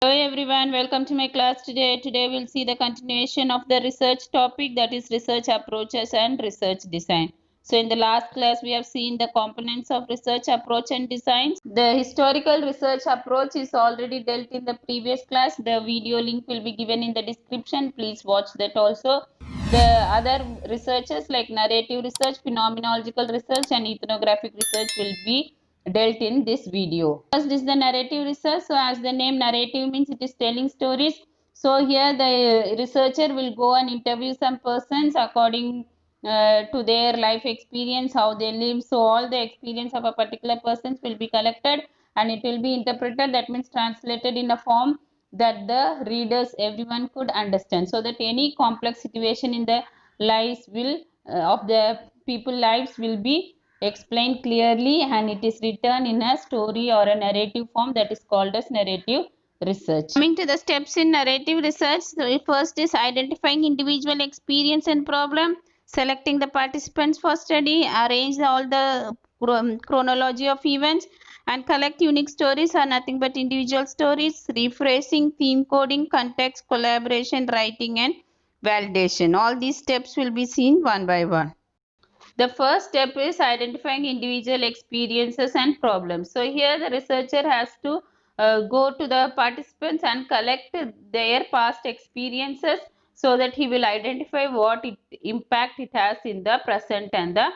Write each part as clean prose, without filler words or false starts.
Hello everyone, welcome to my class today. Today we'll see the continuation of the research topic, that is research approaches and research design. So in the last class we have seen the components of research approach and designs. The historical research approach is already dealt in the previous class. The video link will be given in the description. Please watch that also. The other researches like narrative research, phenomenological research and ethnographic research will be dealt in this video. First is the narrative research. So as the name narrative means, it is telling stories. So here the researcher will go and interview some persons according to their life experience, how they live. So all the experience of a particular person will be collected and it will be interpreted, that means translated in a form that the readers, everyone could understand, so that any complex situation in the lives will of the people lives will be explained clearly, and it is written in a story or a narrative form, that is called as narrative research. Coming to the steps in narrative research, so first is identifying individual experience and problem, selecting the participants for study, arrange all the chronology of events, and collect unique stories are nothing but individual stories, rephrasing, theme coding, context, collaboration, writing, and validation. All these steps will be seen one by one. The first step is identifying individual experiences and problems. So here the researcher has to go to the participants and collect their past experiences, so that he will identify what impact it has in the present and the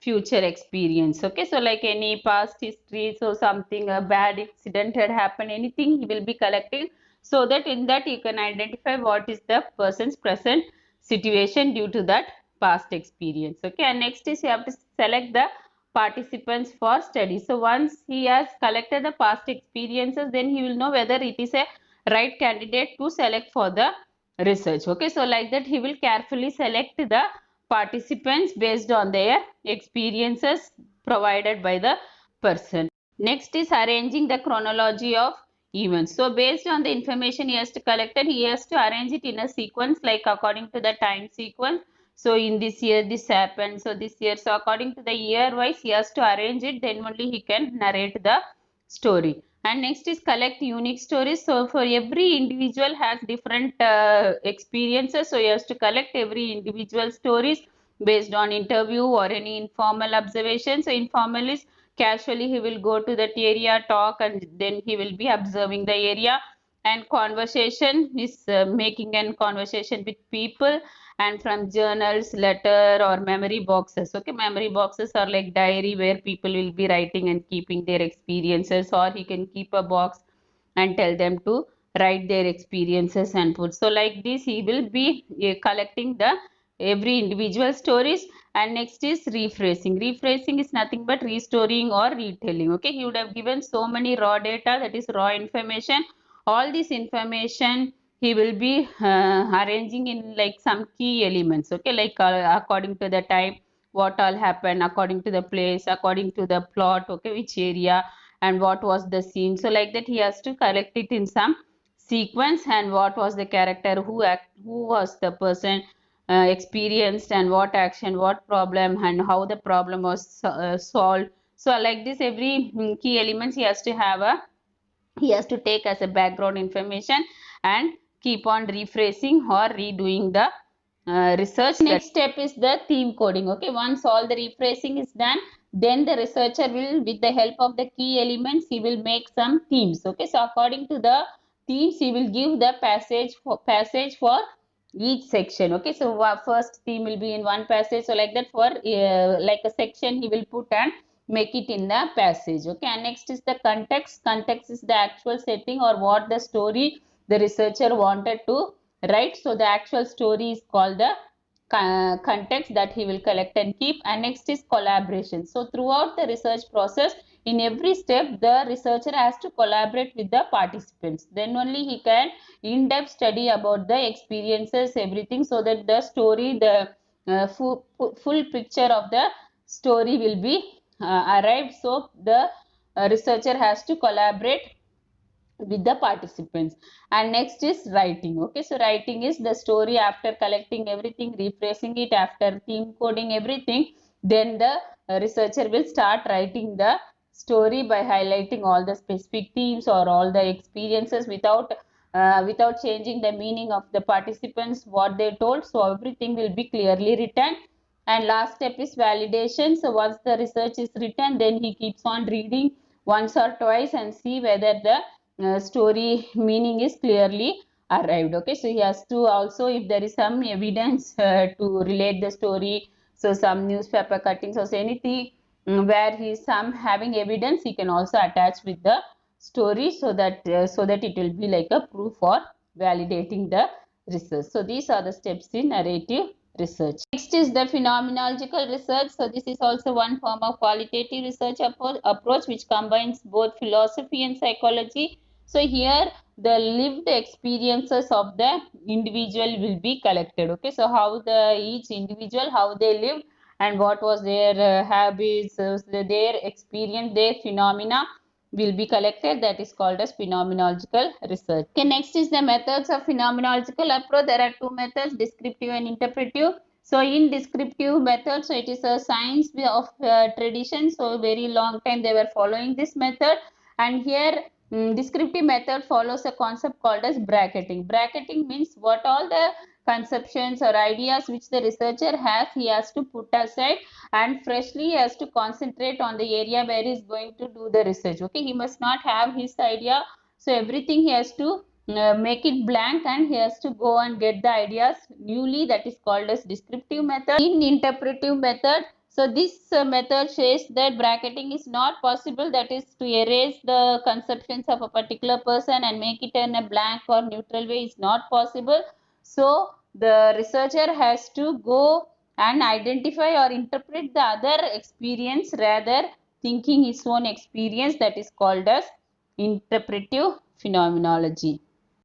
future experience. Okay, so like any past history, so something, a bad incident had happened, anything he will be collecting, so that in that you can identify what is the person's present situation due to that past experience. Okay, and next is you have to select the participants for study. So once he has collected the past experiences, then he will know whether it is a right candidate to select for the research. Okay, so like that he will carefully select the participants based on their experiences provided by the person. Next is arranging the chronology of events. So based on the information he has to collected, he has to arrange it in a sequence, like according to the time sequence. So in this year this happened, so this year, so according to the year wise he has to arrange it, then only he can narrate the story. And next is collect unique stories. So for every individual has different experiences, so he has to collect every individual stories based on interview or any informal observation. So informal is casually he will go to that area, talk, and then he will be observing the area. And conversation is making a conversation with people, and from journals, letter, or memory boxes. Okay, memory boxes are like diary where people will be writing and keeping their experiences, or he can keep a box and tell them to write their experiences and put. So like this he will be collecting the every individual stories. And next is rephrasing. Rephrasing is nothing but restoring or retelling. Okay, he would have given so many raw data, that is raw information. All this information he will be arranging in like some key elements. Okay, like according to the time, what all happened, according to the place, according to the plot, okay, which area and what was the scene. So like that he has to collect it in some sequence, and what was the character, who was the person experienced, and what action, what problem, and how the problem was solved. So like this every key elements he has to take as a background information and keep on rephrasing or redoing the research. Next step is the theme coding. Okay, once all the rephrasing is done, then the researcher will, with the help of the key elements, he will make some themes. Okay, so according to the themes he will give the passage for each section. Okay, so first theme will be in one passage, so like that for like a section he will put and make it in the passage. Okay, and next is the context. Context is the actual setting or what the story the researcher wanted to write. So the actual story is called the context that he will collect and keep. And next is collaboration. So throughout the research process, in every step the researcher has to collaborate with the participants, then only he can in-depth study about the experiences, everything, so that the story, the full picture of the story will be arrived. So the researcher has to collaborate with the participants. And next is writing. Okay, so writing is the story after collecting everything, rephrasing it, after theme coding everything, then the researcher will start writing the story by highlighting all the specific themes or all the experiences without without changing the meaning of the participants what they told. So everything will be clearly written. And last step is validation. So once the research is written, then he keeps on reading once or twice and see whether the story meaning is clearly arrived. Okay, so he has to also, if there is some evidence to relate the story, so some newspaper cuttings or anything where he is some having evidence, he can also attach with the story, so that it will be like a proof for validating the research. So these are the steps in narrative research. Next is the phenomenological research. So this is also one form of qualitative research approach which combines both philosophy and psychology. So here the lived experiences of the individual will be collected. Okay, so how each individual, how they lived and what was their habits, their experience, their phenomena will be collected. That is called as phenomenological research. Okay, next is the methods of phenomenological approach. There are two methods, descriptive and interpretive. So in descriptive method, so it is a science of tradition. So very long time they were following this method, and here descriptive method follows a concept called as bracketing. Bracketing means what all the conceptions or ideas which the researcher has, he has to put aside and freshly he has to concentrate on the area where he is going to do the research. Okay, he must not have his idea, so everything he has to make it blank and he has to go and get the ideas newly. That is called as descriptive method. In interpretive method, so this method says that bracketing is not possible, that is to erase the conceptions of a particular person and make it in a blank or neutral way is not possible. So the researcher has to go and identify or interpret the other experience rather thinking his own experience. That is called as interpretive phenomenology.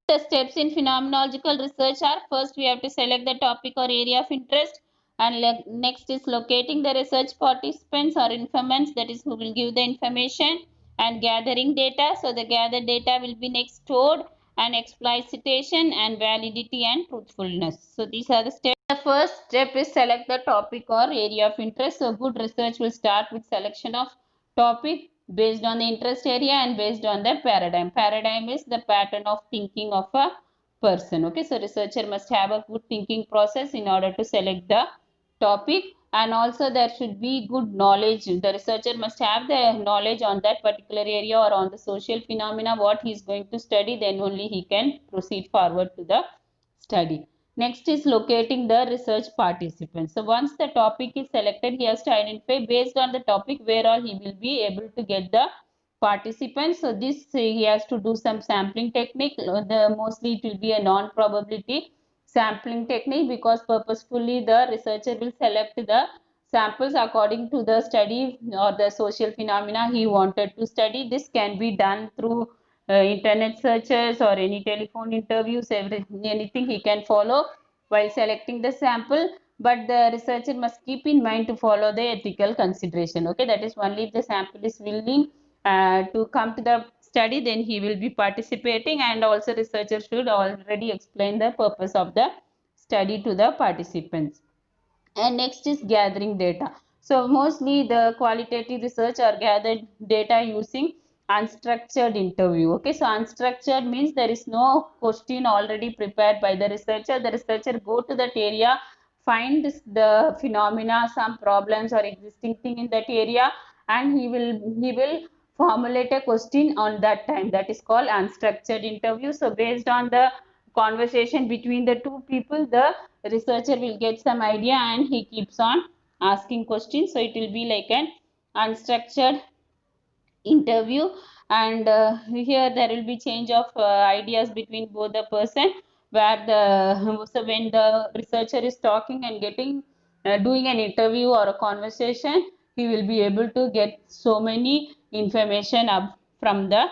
The steps in phenomenological research are: first we have to select the topic or area of interest, and next is locating the research participants or informants, that is who will give the information, and gathering data. So the gathered data will be next stored, and explicit,ation and validity and truthfulness. So these are the steps. The first step is select the topic or area of interest. So good research will start with selection of topic based on the interest area and based on the paradigm. Paradigm is the pattern of thinking of a person. Okay, so researcher must have a good thinking process in order to select the topic, and also there should be good knowledge. The researcher must have the knowledge on that particular area or on the social phenomena what he is going to study, then only he can proceed forward to the study. Next is locating the research participants. So once the topic is selected, he has to identify based on the topic where all he will be able to get the participants. So this he has to do some sampling technique. Mostly it will be a non-probability sampling technique, because purposefully the researcher will select the samples according to the study or the social phenomena he wanted to study. This can be done through internet searches or any telephone interviews, anything he can follow while selecting the sample, but the researcher must keep in mind to follow the ethical consideration. Okay, that is only if the sample is willing to come to the study, then he will be participating, and also researcher should already explain the purpose of the study to the participants. And next is gathering data. So mostly the qualitative research are gathered data using unstructured interview. Okay, so unstructured means there is no question already prepared by the researcher. The researcher go to that area, find the phenomena, some problems or existing thing in that area, and he will formulate a question on that time. That is called unstructured interview. So based on the conversation between the two people, the researcher will get some idea and he keeps on asking questions. So it will be like an unstructured interview, and here there will be change of ideas between both the person, where the so when the researcher is talking and getting doing an interview or a conversation, he will be able to get so many information up from the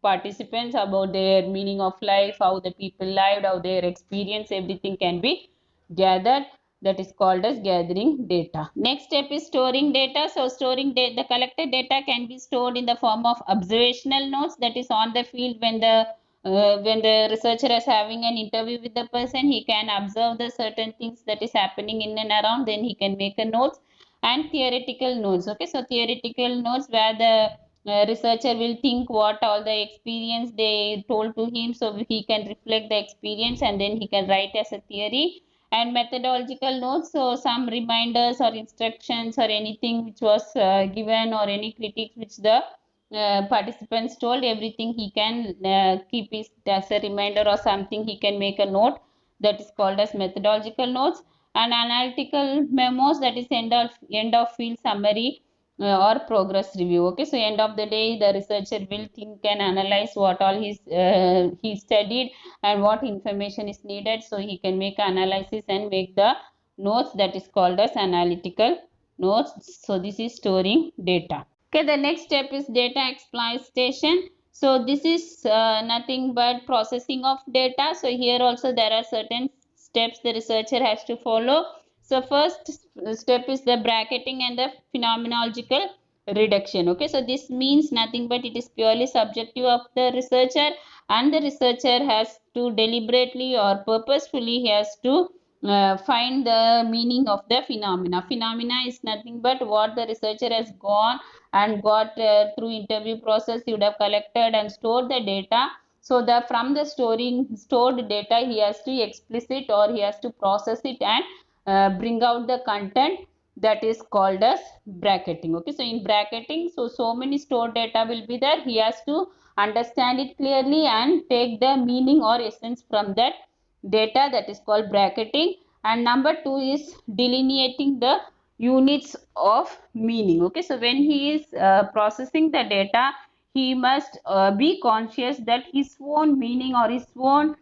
participants about their meaning of life, how the people lived, how their experience, everything can be gathered. That is called as gathering data. Next step is storing data. So storing data, the collected data can be stored in the form of observational notes, that is on the field when the researcher is having an interview with the person, he can observe the certain things that is happening in and around, then he can make a notes. And theoretical notes. Okay, so theoretical notes where the researcher will think what all the experience they told to him, so he can reflect the experience and then he can write as a theory. And methodological notes, so some reminders or instructions or anything which was given or any critiques which the participants told, everything he can keep it as a reminder or something, he can make a note, that is called as methodological notes. And analytical memos, that is end of field summary or progress review. Okay, so end of the day the researcher will think and analyze what all he studied and what information is needed, so he can make analysis and make the notes, that is called as analytical notes. So this is storing data. Okay, the next step is data exploitation. So this is nothing but processing of data. So here also there are certain steps the researcher has to follow. So first step is the bracketing and the phenomenological reduction. Okay, so this means nothing but it is purely subjective of the researcher, and the researcher has to deliberately or purposefully he has to find the meaning of the phenomena. Phenomena is nothing but what the researcher has gone and got through interview process, he would have collected and stored the data. So the from the stored data he has to explicit or he has to process it and bring out the content, that is called as bracketing. Okay, so in bracketing, so many stored data will be there, he has to understand it clearly and take the meaning or essence from that data, that is called bracketing. And number 2 is delineating the units of meaning. Okay, so when he is processing the data, he must be conscious that his own meaning or his own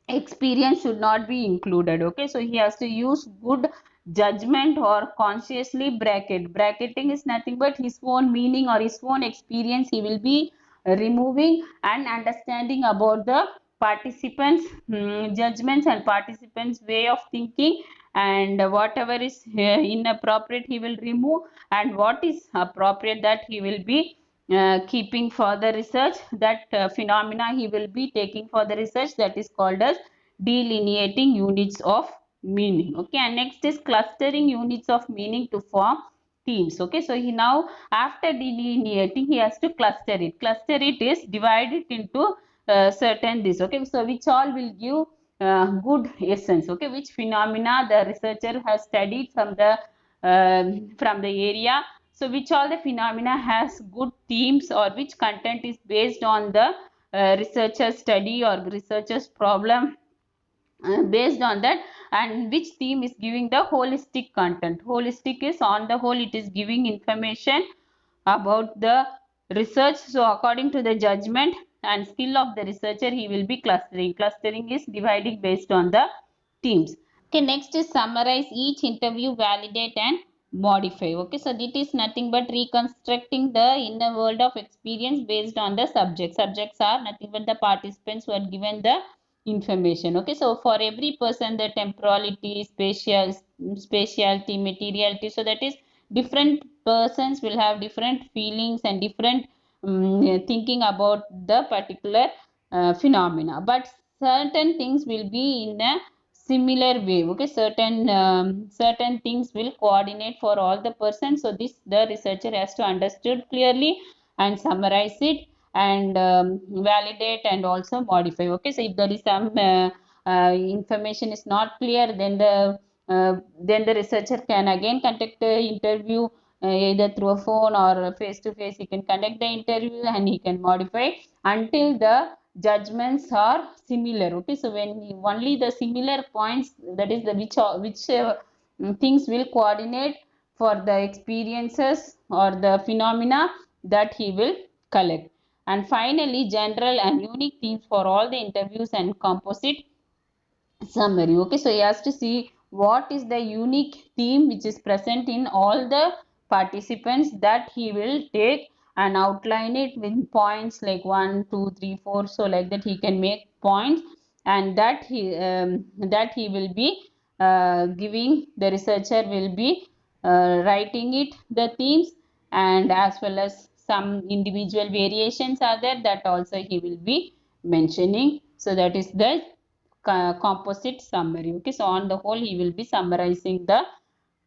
experience should not be included. Okay, so he has to use good judgment or consciously bracketing is nothing but his own meaning or his own experience he will be removing, and understanding about the participants judgments and participants way of thinking, and whatever is inappropriate he will remove, and what is appropriate that he will be keeping for the research, that phenomena he will be taking for the research, that is called as delineating units of meaning. Okay, and next is clustering units of meaning to form themes. Okay, so he now after delineating he has to cluster it is divide it into certain this. Okay, so which all will give good essence. Okay, which phenomena the researcher has studied from the area, so which all the phenomena has good themes or which content is based on the researcher's study or researcher's problem, based on that, and which theme is giving the holistic content. Holistic is on the whole it is giving information about the research. So according to the judgment and skill of the researcher he will be clustering is dividing based on the themes. Okay, next is summarize each interview, validate and modify. Okay, so it is nothing but reconstructing the inner world of experience based on the subjects are nothing but the participants who are given the information. Okay, so for every person the temporality, spatiality, materiality, so that is different persons will have different feelings and different thinking about the particular phenomena, but certain things will be in a similar way. Okay, certain things will coordinate for all the persons, so this the researcher has to understood clearly and summarize it and validate and also modify. Okay, so if there is some information is not clear, then the researcher can again conduct the interview either through a phone or face to face. He can conduct the interview and he can modify until the judgments are similar. Okay, so when only the similar points, that is the which things will coordinate for the experiences or the phenomena, that he will collect. And finally general and unique themes for all the interviews and composite summary. Okay, so he has to see what is the unique theme which is present in all the participants, that he will take and outline it with points like 1 2 3 4, so like that he can make points, and that he will be giving, the researcher will be writing it the themes, and as well as some individual variations are there, that also he will be mentioning. So that is the composite summary. Okay, so on the whole he will be summarizing the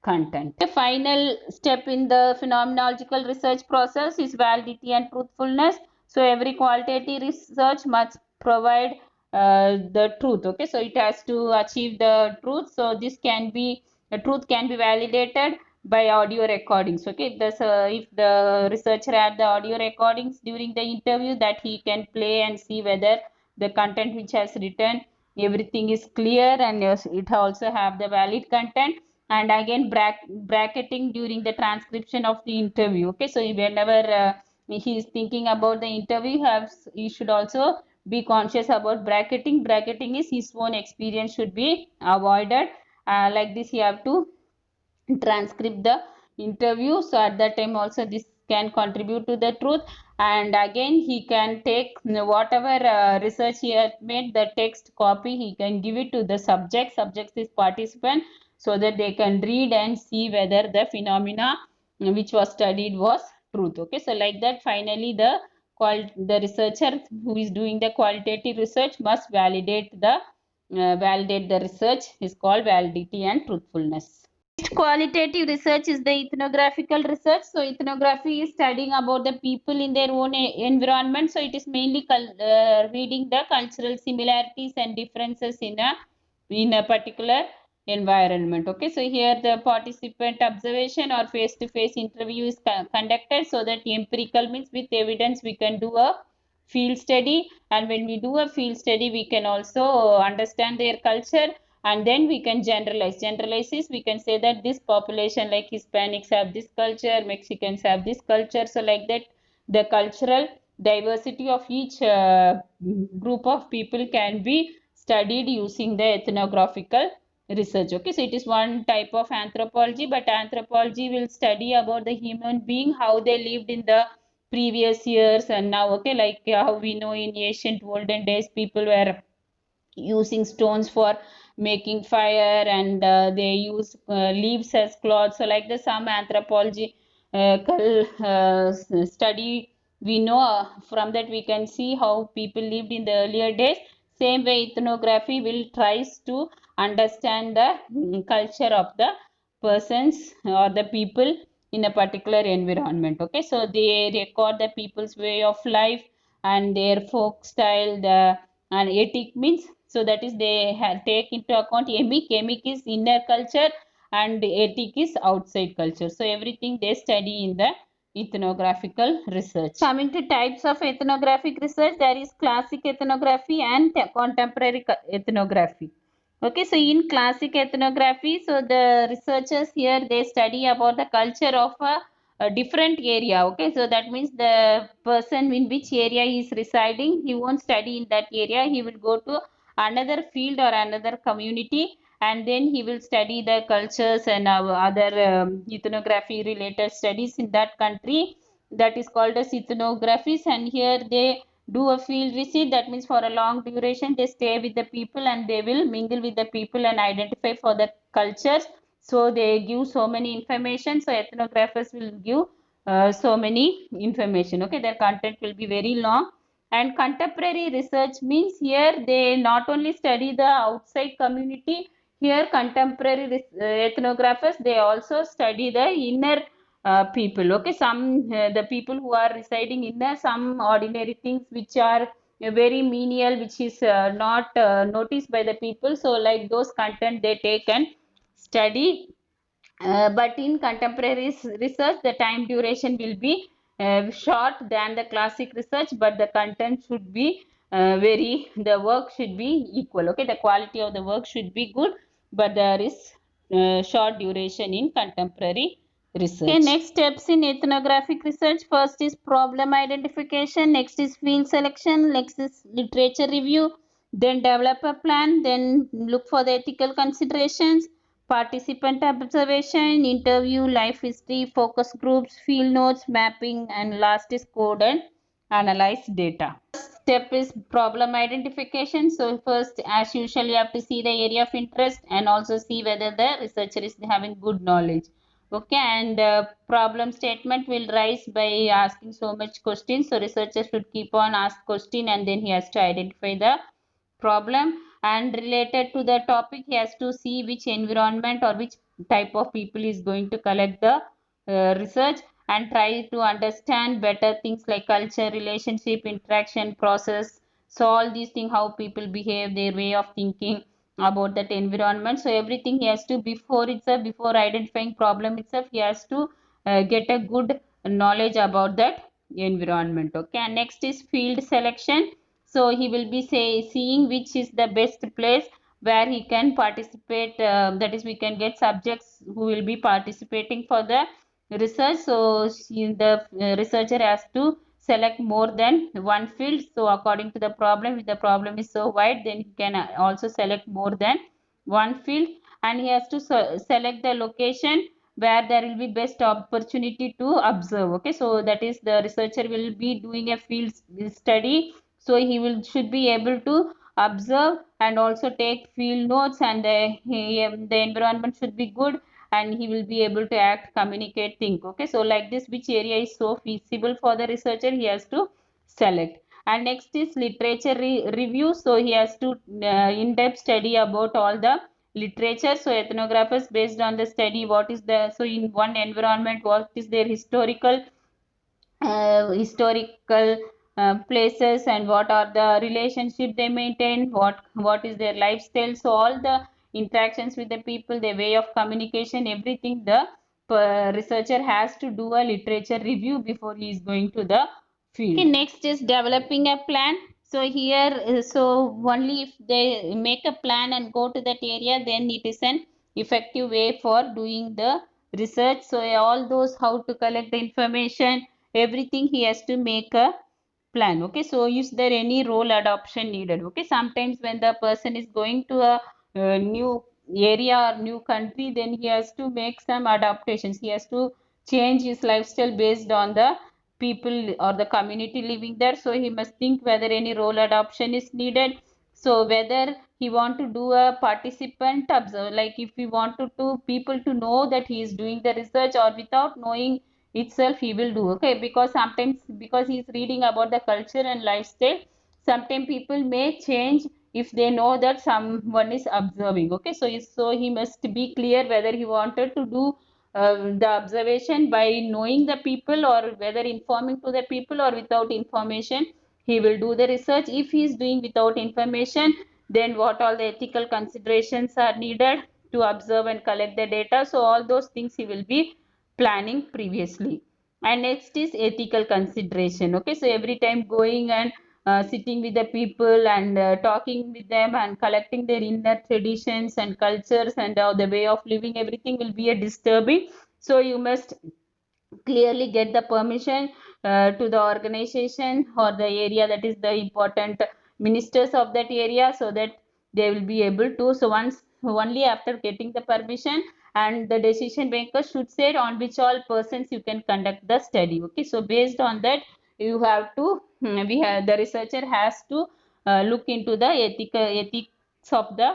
content. The final step in the phenomenological research process is validity and truthfulness. So every qualitative research must provide the truth. Okay, so it has to achieve the truth. So this can be, the truth can be validated by audio recordings. Okay, if the researcher had the audio recordings during the interview, that he can play and see whether the content which has written, everything is clear, and it also have the valid content. And again, bracketing during the transcription of the interview. Okay, so whenever he is thinking about the interview, he should also be conscious about bracketing. Bracketing is his own experience should be avoided. Like this, he have to transcript the interview. So at that time also this can contribute to the truth. And again, he can take whatever research he has made, the text copy, he can give it to the subject is participant, so that they can read and see whether the phenomena which was studied was truth. Okay, so like that, finally the researcher who is doing the qualitative research must validate the research, is called validity and truthfulness. Qualitative research is the ethnographical research. So ethnography is studying about the people in their own environment. So it is mainly reading the cultural similarities and differences in a particular environment. Okay, so here the participant observation or face-to-face interview is conducted, so that empirical means with evidence we can do a field study. And when we do a field study, we can also understand their culture, and then we can generalize is we can say that this population, like Hispanics have this culture, Mexicans have this culture. So like that, the cultural diversity of each group of people can be studied using the ethnographical research. Okay, so it is one type of anthropology, but anthropology will study about the human being, how they lived in the previous years and now. Okay, like how we know in ancient olden days people were using stones for making fire, and they use leaves as cloths. So like the some anthropology study, we know from that we can see how people lived in the earlier days. Same way ethnography will tries to understand the culture of the persons or the people in a particular environment. Okay, so they record the people's way of life and their folk style, the and ethic means, so that is they take into account emic is inner culture and ethic is outside culture. So everything they study in the ethnographical research. Coming to types of ethnographic research, there is classic ethnography and contemporary ethnography. Okay, so in classic ethnography, so the researchers here, they study about the culture of a different area. Okay, so that means the person in which area he is residing, he won't study in that area, he will go to another field or another community, and then he will study the cultures and other ethnography related studies in that country. That is called as ethnographies. And here they do a field visit, that means for a long duration they stay with the people and they will mingle with the people and identify for the cultures. So they give so many information. So ethnographers will give so many information. Okay, their content will be very long. And contemporary research means here they not only study the outside community, here contemporary ethnographers, they also study the inner people. Okay, some the people who are residing in some ordinary things which are very menial, which is not noticed by the people. So like those content they take and study. But in contemporary research, the time duration will be short than the classic research, but the content should be the work should be equal. Okay, the quality of the work should be good, but there is short duration in contemporary research. Okay, next steps in ethnographic research. First is problem identification, next is field selection, next is literature review, then develop a plan, then look for the ethical considerations, participant observation, interview, life history, focus groups, field notes, mapping, and last is code and analyze data. Step is problem identification. So first, as usual, you have to see the area of interest and also see whether the researcher is having good knowledge. Okay, and problem statement will rise by asking so much questions. So researcher should keep on ask question, and then he has to identify the problem. And related to the topic, he has to see which environment or which type of people is going to collect the research, and try to understand better things like culture, relationship, interaction, process. So all these things, how people behave, their way of thinking about that environment. So everything he has to, before identifying problem itself, he has to get a good knowledge about that environment. Okay, and next is field selection. So he will be seeing which is the best place where he can participate, that is we can get subjects who will be participating for the research. So the researcher has to select more than one field. So according to the problem, if the problem is so wide, then he can also select more than one field, and he has to select the location where there will be best opportunity to observe. Okay, so that is the researcher will be doing a field study, so he will should be able to observe and also take field notes, and the environment should be good, and he will be able to act, communicate, think. Okay, so like this, which area is so feasible for the researcher, he has to select. And next is literature review. So he has to in-depth study about all the literature. So ethnographers, based on the study, what is the, so in one environment, what is their historical places, and what are the relationship they maintain, what is their lifestyle. So all the interactions with the people, their way of communication, everything, the researcher has to do a literature review before he is going to the field. Okay, next is developing a plan. So here, so only if they make a plan and go to that area, then it is an effective way for doing the research. So all those, how to collect the information, everything, he has to make a plan. Okay, so is there any role adoption needed? Okay, sometimes when the person is going to a new area or new country, then he has to make some adaptations, he has to change his lifestyle based on the people or the community living there. So he must think whether any role adoption is needed. So whether he want to do a participant observe, like if we want to people to know that he is doing the research, or without knowing itself he will do. Okay, because sometimes, because he is reading about the culture and lifestyle, sometimes people may change if they know that someone is observing. Okay, so he must be clear whether he wanted to do the observation by knowing the people, or whether informing to the people, or without information he will do the research. If he is doing without information, then what all the ethical considerations are needed to observe and collect the data. So all those things he will be planning previously. And next is ethical consideration. Okay, so every time going and sitting with the people and talking with them and collecting their inner traditions and cultures and the way of living, everything will be a disturbing. So you must clearly get the permission to the organization or the area, that is the important ministers of that area, so that they will be able to. So once, only after getting the permission, and the decision maker should say on which all persons you can conduct the study. Okay, so based on that, you have to we have the researcher has to look into the ethics of the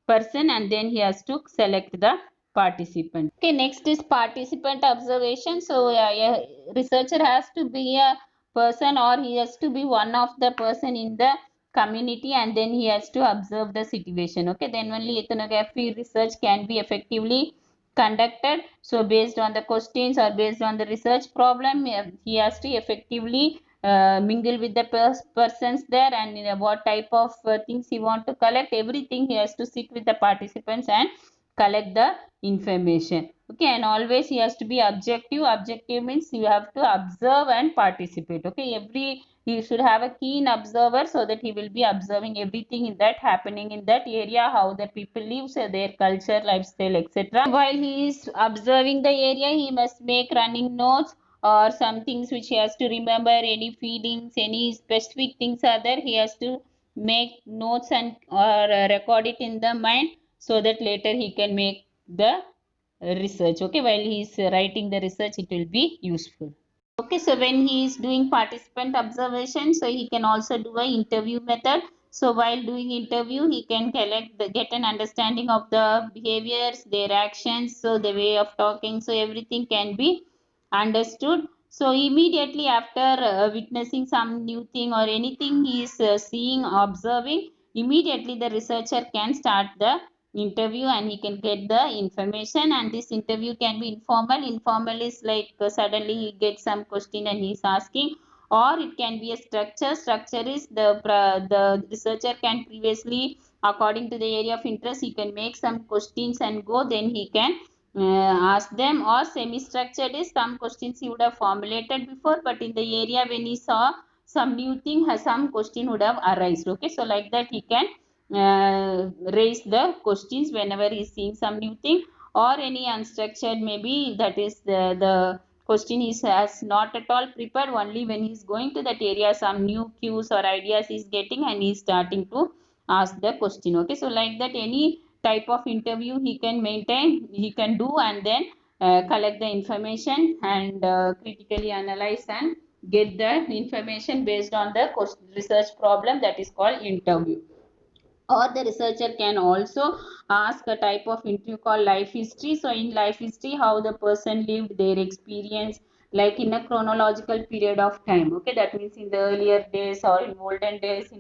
person, and then he has to select the participant. Okay, next is participant observation. So a researcher has to be a person, or he has to be one of the person in the community, and then he has to observe the situation. Okay, then only ethnography research can be effectively conducted. So based on the questions or based on the research problem, he has to effectively mingle with the persons there, and what type of things he want to collect, everything he has to sit with the participants and collect the information. Okay, and always he has to be objective. Objective means you have to observe and participate. Okay, he should have a keen observer, so that he will be observing everything in that happening in that area, how the people live, so their culture, lifestyle, etc. While he is observing the area, he must make running notes or some things which he has to remember, any feelings, any specific things are there, he has to make notes and or record it in the mind, so that later he can make the research. Okay, while he is writing the research, it will be useful. Okay, so when he is doing participant observation, so he can also do a interview method. So while doing interview, he can get an understanding of the behaviors, their actions, so the way of talking, so everything can be understood. So immediately after witnessing some new thing or anything he is seeing, observing, immediately the researcher can start the interview and he can get the information. And this interview can be informal. Informal is like suddenly he gets some question and he's asking, or it can be a structure. Structure is the researcher can previously, according to the area of interest, he can make some questions and go, then he can ask them. Or semi structured is some questions he would have formulated before, but in the area when he saw some new thing, has some question would have arisen. Okay, so like that he can raise the questions whenever he is seeing some new thing. Or any unstructured, maybe that is the question is has not at all prepared, only when he is going to that area some new cues or ideas he is getting and he is starting to ask the question. Okay, so like that any type of interview he can maintain, he can do, and then collect the information and critically analyze and get the information based on the research problem, that is called interview. Or the researcher can also ask a type of interview called life history. So in life history, how the person lived, their experience, like in a chronological period of time. Okay, that means in the earlier days or in olden days,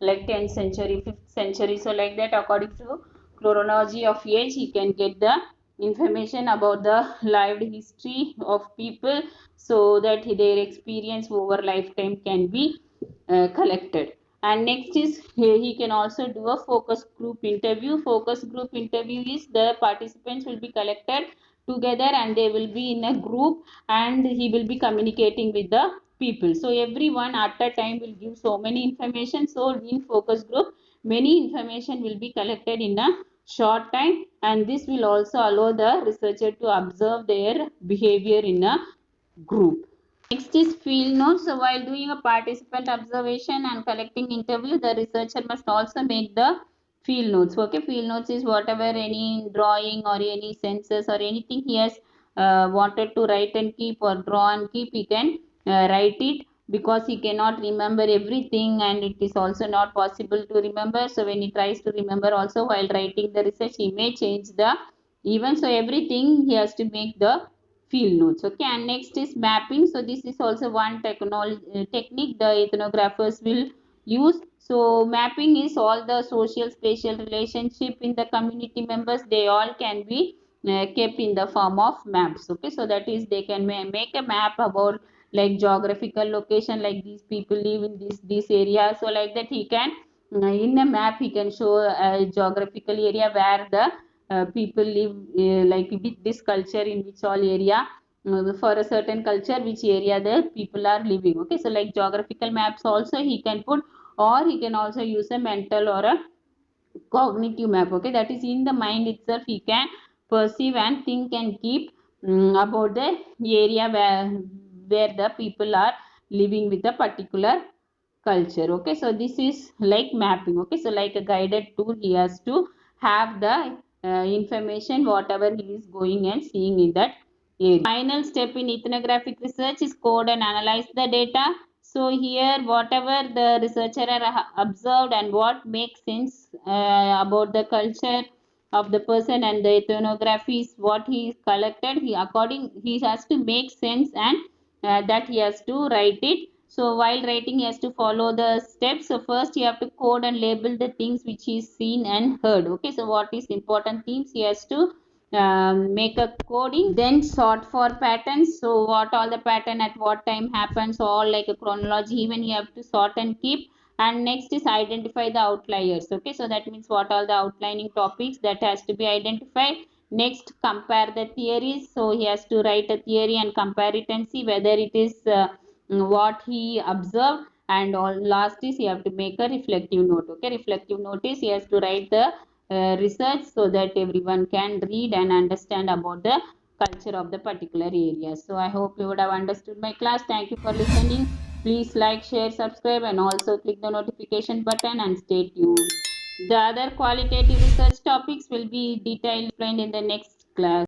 like 10th century, 5th century. So like that, according to chronology of age, he can get the information about the lived history of people, so that their experience over lifetime can be collected. And next is he can also do a focus group interview. Focus group interview is the participants will be collected together and they will be in a group and he will be communicating with the people. So everyone at a time will give so many information. So in focus group, many information will be collected in a short time, and this will also allow the researcher to observe their behavior in a group. Next is field notes. So while doing a participant observation and collecting interview, the researcher must also make the field notes. Okay, field notes is whatever any drawing or any census or anything he has wanted to write and keep or draw and keep, he can write it, because he cannot remember everything and it is also not possible to remember. So when he tries to remember also while writing the research, he may change the event. So everything he has to make the field notes. Okay, and next is mapping. So this is also one technique the ethnographers will use. So mapping is all the social spatial relationship in the community members, they all can be kept in the form of maps. Okay, so that is they can make a map about like geographical location, like these people live in this area. So like that he can in a map he can show a geographical area where the people live, like with this culture in which all area, for a certain culture which area the people are living. Okay, so like geographical maps also he can put, or he can also use a mental or a cognitive map. Okay, that is in the mind itself he can perceive and think and keep about the area where the people are living with a particular culture. Okay, so this is like mapping. Okay, so like a guided tool, he has to have the information whatever he is going and seeing in that area. Final step in ethnographic research is code and analyze the data. So here whatever the researcher have observed and what makes sense about the culture of the person and the ethnography is what he collected, he has to make sense, and that he has to write it. So while writing he has to follow the steps. So first you have to code and label the things which is seen and heard. Okay, so what is important themes he has to make a coding, then sort for patterns. So what all the pattern at what time happens, so all like a chronology even you have to sort and keep. And next is identify the outliers. Okay, so that means what all the outlining topics that has to be identified. Next, compare the theories. So he has to write a theory and compare it and see whether it is what he observed. And all last is you have to make a reflective note. Okay, reflective note is he has to write the research so that everyone can read and understand about the culture of the particular area. So I hope you would have understood my class. Thank you for listening. Please like, share, subscribe, and also click the notification button and stay tuned. The other qualitative research topics will be detailed explained in the next class.